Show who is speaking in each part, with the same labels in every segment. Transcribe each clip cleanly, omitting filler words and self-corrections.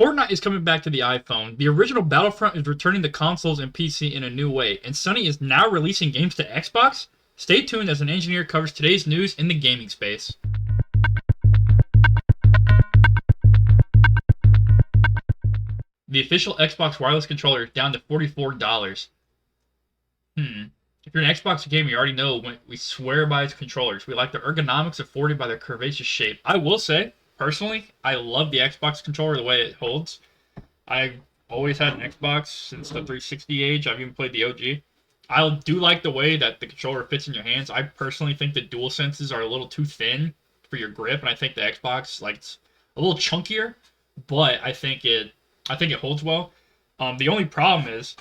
Speaker 1: Fortnite is coming back to the iPhone. The original Battlefront is returning to consoles and PC in a new way, and Sony is now releasing games to Xbox? Stay tuned as an engineer covers today's news in the gaming space. The official Xbox wireless controller is down to $44. If you're an Xbox gamer, you already know we swear by its controllers. We like the ergonomics afforded by their curvaceous shape. I will say, personally, I love the Xbox controller, the way it holds. I've always had an Xbox since the 360 age. I've even played the OG. I do like the way that the controller fits in your hands. I personally think the DualSenses are a little too thin for your grip, and I think the Xbox, like, it's a little chunkier, but I think it holds well. The only problem is,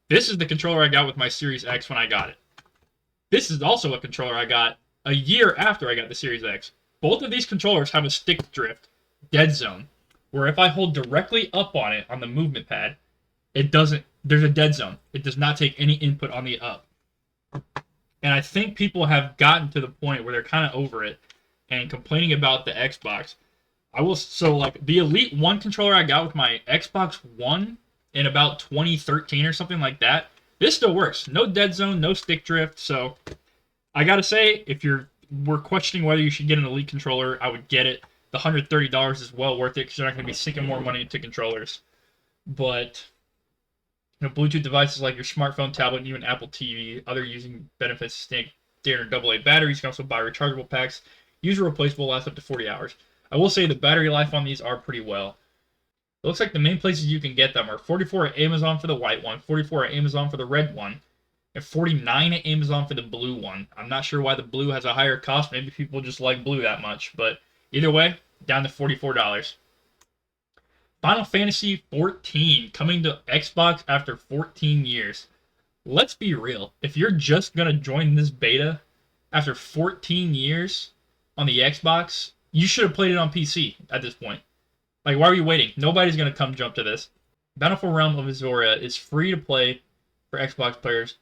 Speaker 1: this is the controller I got with my Series X when I got it. This is also a controller I got a year after I got the Series X. Both of these controllers have a stick drift dead zone, where if I hold directly up on it on the movement pad, there's a dead zone. It does not take any input on the up. And I think people have gotten to the point where they're kind of over it and complaining about the Xbox. The Elite 1 controller I got with my Xbox One in about 2013 or something like that, this still works. No dead zone, no stick drift. So I gotta say, if we're questioning whether you should get an Elite controller, I would get it. The $130 is well worth it because you're not going to be sinking more money into controllers. But Bluetooth devices like your smartphone, tablet, and even Apple TV, other using benefits standard AA batteries. You can also buy rechargeable packs. User replaceable, last up to 40 hours. I will say the battery life on these are pretty well. It looks like the main places you can get them are $44 at Amazon for the white one, $44 at Amazon for the red one, and $49 at Amazon for the blue one. I'm not sure why the blue has a higher cost. Maybe people just like blue that much. But either way, down to $44. Final Fantasy XIV coming to Xbox after 14 years. Let's be real. If you're just going to join this beta after 14 years on the Xbox, you should have played it on PC at this point. Like, why are you waiting? Nobody's going to come jump to this. Battlefield Realm of Azoria is free to play for Xbox players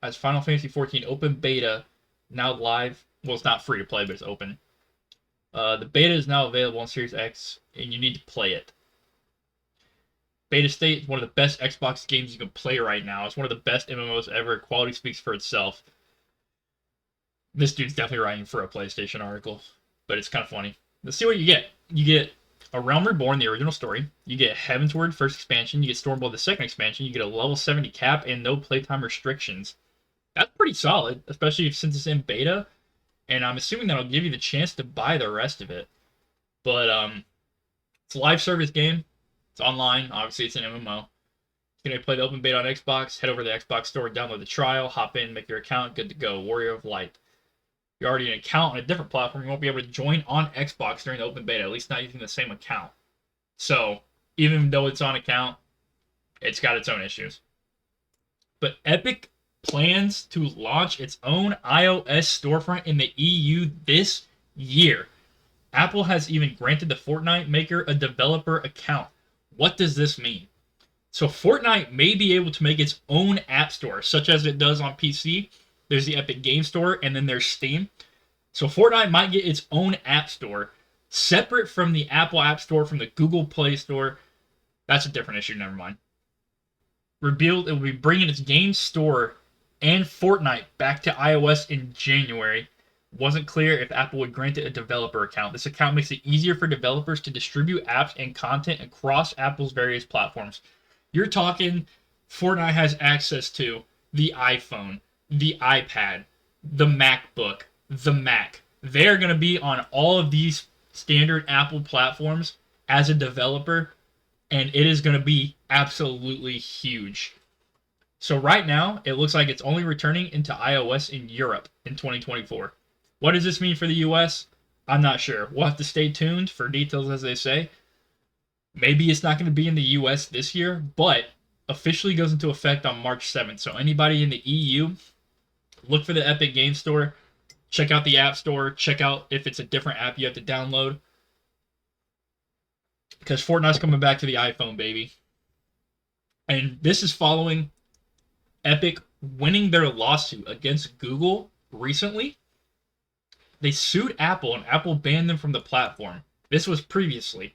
Speaker 1: as Final Fantasy XIV Open Beta now live. Well, it's not free to play, but it's open. The beta is now available on Series X, and you need to play it. Beta State is one of the best Xbox games you can play right now. It's one of the best MMOs ever. Quality speaks for itself. This dude's definitely writing for a PlayStation article, but it's kind of funny. Let's see what you get. You get A Realm Reborn, the original story. You get Heavensward, first expansion. You get Stormblood, the second expansion. You get a level 70 cap and no playtime restrictions. That's pretty solid, especially since it's in beta. And I'm assuming that'll give you the chance to buy the rest of it. But it's a live service game. It's online. Obviously, it's an MMO. You're going to play the open beta on Xbox. Head over to the Xbox store, download the trial, hop in, make your account. Good to go. Warrior of Light. If you're already an account on a different platform, you won't be able to join on Xbox during the open beta, at least not using the same account. So, even though it's on account, it's got its own issues. But Epic plans to launch its own iOS storefront in the EU this year. Apple has even granted the Fortnite maker a developer account. What does this mean? So Fortnite may be able to make its own app store, such as it does on PC. There's the Epic Game Store, and then there's Steam. So Fortnite might get its own app store, separate from the Apple App Store, from the Google Play Store. That's a different issue, never mind. It will be bringing its game store and Fortnite back to iOS in January. Wasn't clear if Apple would grant it a developer account. This account makes it easier for developers to distribute apps and content across Apple's various platforms. You're talking Fortnite has access to the iPhone, the iPad, the MacBook, the Mac. They're going to be on all of these standard Apple platforms as a developer, and it is going to be absolutely huge. So right now, it looks like it's only returning into iOS in Europe in 2024. What does this mean for the US? I'm not sure. We'll have to stay tuned for details, as they say. Maybe it's not going to be in the US this year, but officially goes into effect on March 7th. So anybody in the EU, look for the Epic Game Store. Check out the App Store. Check out if it's a different app you have to download. Because Fortnite's coming back to the iPhone, baby. And this is following Epic winning their lawsuit against Google recently. They sued Apple, and Apple banned them from the platform. This was previously.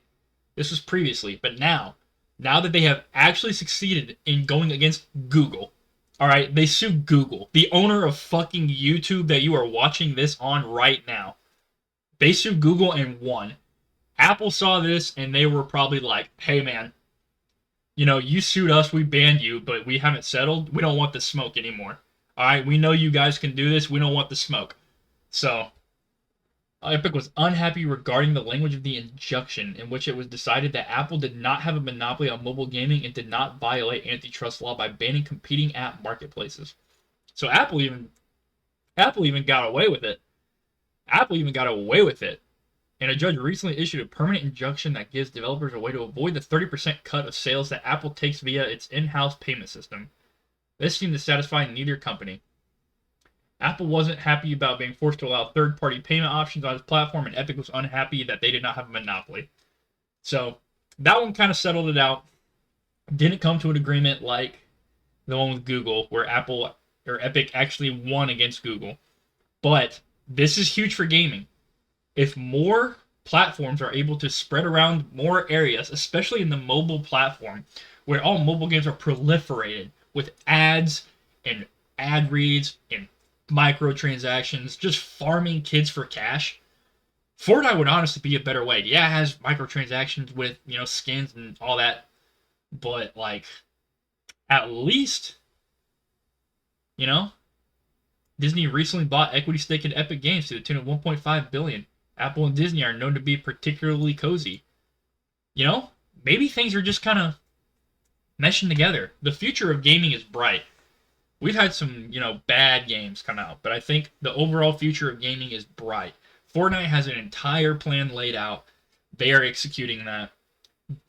Speaker 1: This was previously, but now that they have actually succeeded in going against Google, all right, they sued Google, the owner of fucking YouTube that you are watching this on right now. They sued Google and won. Apple saw this and they were probably like, hey man, you know, you sued us, we banned you, but we haven't settled. We don't want the smoke anymore. All right, we know you guys can do this. We don't want the smoke. So, Epic was unhappy regarding the language of the injunction, in which it was decided that Apple did not have a monopoly on mobile gaming and did not violate antitrust law by banning competing app marketplaces. So Apple even got away with it. Apple even got away with it. And a judge recently issued a permanent injunction that gives developers a way to avoid the 30% cut of sales that Apple takes via its in-house payment system. This seemed to satisfy neither company. Apple wasn't happy about being forced to allow third-party payment options on its platform, and Epic was unhappy that they did not have a monopoly. So that one kind of settled it out. Didn't come to an agreement like the one with Google, where Epic actually won against Google. But this is huge for gaming. If more platforms are able to spread around more areas, especially in the mobile platform, where all mobile games are proliferated with ads and ad reads and microtransactions, just farming kids for cash, Fortnite would honestly be a better way. Yeah, it has microtransactions with, you know, skins and all that, but like, at least, you know, Disney recently bought equity stake in Epic Games to the tune of $1.5 billion. Apple and Disney are known to be particularly cozy. You know, maybe things are just kind of meshing together. The future of gaming is bright. We've had some, you know, bad games come out, but I think the overall future of gaming is bright. Fortnite has an entire plan laid out. They are executing that.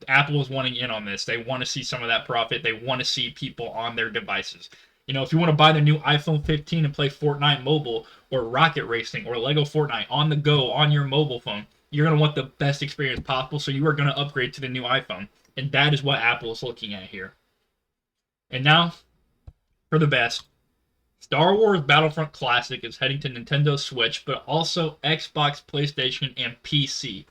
Speaker 1: Apple is wanting in on this. They want to see some of that profit. They want to see people on their devices. You know, if you want to buy the new iPhone 15 and play Fortnite mobile or Rocket Racing or Lego Fortnite on the go on your mobile phone, you're going to want the best experience possible, so you are going to upgrade to the new iPhone. And that is what Apple is looking at here. And now, for the best. Star Wars Battlefront Classic is heading to Nintendo Switch, but also Xbox, PlayStation, and PC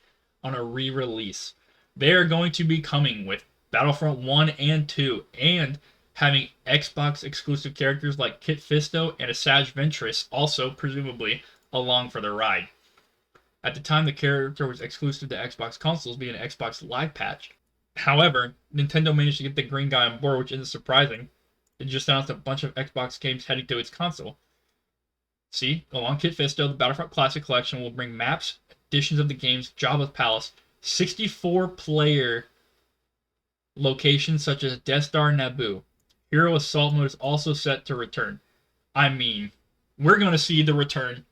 Speaker 1: on a re-release. They are going to be coming with Battlefront 1 and 2, and having Xbox exclusive characters like Kit Fisto and Asajj Ventress also, presumably, along for the ride. At the time, the character was exclusive to Xbox consoles via an Xbox Live patch. However, Nintendo managed to get the green guy on board, which isn't surprising. It just announced a bunch of Xbox games heading to its console. See, along Kit Fisto, the Battlefront Classic Collection will bring maps, editions of the games, Jabba's Palace, 64-player locations such as Death Star and Naboo. Hero Assault Mode is also set to return. I mean, we're going to see the return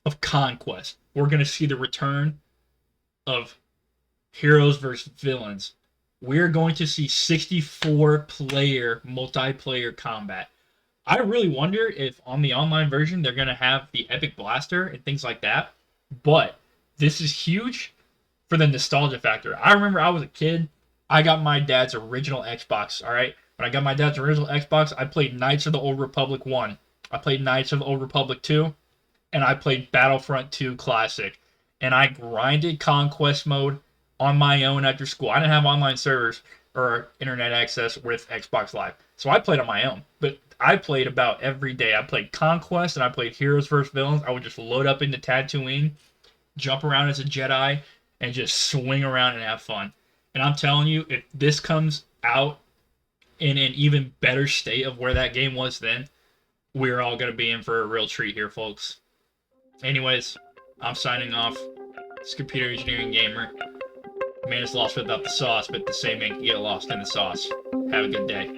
Speaker 1: of Conquest. We're going to see the return of heroes versus villains. We're going to see 64-player multiplayer combat. I really wonder if on the online version they're going to have the Epic Blaster and things like that. But this is huge for the nostalgia factor. I remember I was a kid. I got my dad's original Xbox, all right? When I got my dad's original Xbox, I played Knights of the Old Republic 1. I played Knights of the Old Republic 2. And I played Battlefront 2 Classic. And I grinded Conquest mode on my own after school. I didn't have online servers or internet access with Xbox Live. So I played on my own. But I played about every day. I played Conquest and I played Heroes vs. Villains. I would just load up into Tatooine, jump around as a Jedi, and just swing around and have fun. And I'm telling you, if this comes out in an even better state of where that game was then, we're all going to be in for a real treat here, folks. Anyways, I'm signing off. It's Computer Engineering Gamer. Man is lost without the sauce, but the same ain't get lost in the sauce. Have a good day.